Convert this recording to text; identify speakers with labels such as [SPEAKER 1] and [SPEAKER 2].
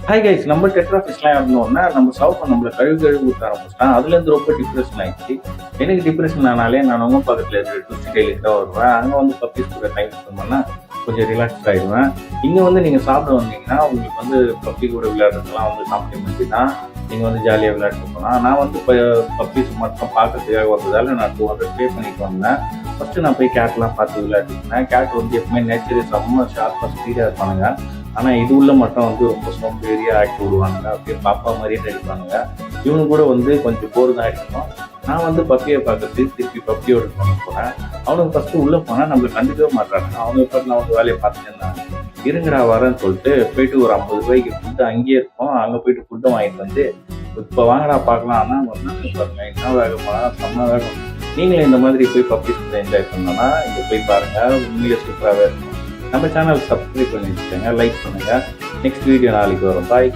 [SPEAKER 1] Hi guys, நம்ம tetra ஃபிஷ்லாம் இருந்தோம்னா நம்ம சவுப்பை நம்மளை கழுவி ஊற்ற ஆரம்பிச்சிட்டேன். அதுலேருந்து ரொம்ப டிப்ரெஷன் ஆயிடுச்சு. எனக்கு டிப்ரெஷன் ஆனாலே நான் உங்க பக்கத்தில் இருக்கிற டுஸ்டி கைலுக்கு தான் வருவேன். அங்கே வந்து பப்பீஸ் கூட டைம் ஸ்பெண்ட் பண்ணால் கொஞ்சம் ரிலாக்ஸ் ஆகிடுவேன். இங்கே வந்து நீங்கள் சாப்பிட வந்தீங்கன்னா உங்களுக்கு வந்து பப்பி கூட விளையாடுறதுலாம் வந்து காம்ப்ளிமெண்ட்ரி தான். நீங்கள் வந்து ஜாலியாக விளையாட்டு போகலாம். நான் வந்து இப்போ பப்பீஸ் மட்டும் பார்க்கறதுக்காக வந்ததால் நான் 200 பே பண்ணிட்டு வந்தேன். ஃபஸ்ட்டு நான் போய் கேட்லாம் பார்த்து விளையாட்டுருந்தேன். கேட் வந்து எப்பவுமே நேச்சரே செம்ம ஷார்ப்பாக ஸ்பீடாக இருப்பானுங்க. ஆனால் இது உள்ள மட்டும் வந்து ரொம்ப சோம்பேறியாக ஆக்கி விடுவாங்க. அப்படியே பாப்பா மாதிரியே நடிப்பானுங்க. இவனு கூட வந்து கொஞ்சம் போர் தான் ஆகிட்டோம். நான் வந்து பப்பியை பார்க்கறது திருப்பி பப்பியோட கொண்டு போனேன். அவனுக்கு ஃபஸ்ட்டு உள்ளே போனால் நம்மளை கண்டுக்கவே மாட்டாங்க. அவங்க இப்போ நான் வந்து வேலையை பார்த்துட்டு இருந்தாங்க. இருங்கடா வரேன்னு சொல்லிட்டு போயிட்டு ஒரு 50 ரூபாய்க்கு ஃபுட்டு அங்கேயே இருக்கும். அங்கே போயிட்டு ஃபுட்டை வாங்கிட்டு வந்து இப்போ வாங்கடா பார்க்கலாம். ஆனால் பாருங்க என்ன வேகமா செம்ம வேகம். நீங்களும் இந்த மாதிரி போய் பப்பீஸ் கூட என்ஜாய் பண்ணோன்னா இங்கே போய் பாருங்கள். உண்மையிலே சூப்பராகவே இருக்கும். நம்ம சேனல் சப்ஸ்கிரைப் பண்ணி வச்சுக்கோங்க, லைக் பண்ணுங்கள். நெக்ஸ்ட் வீடியோ நாளைக்கு வரும். பாய்.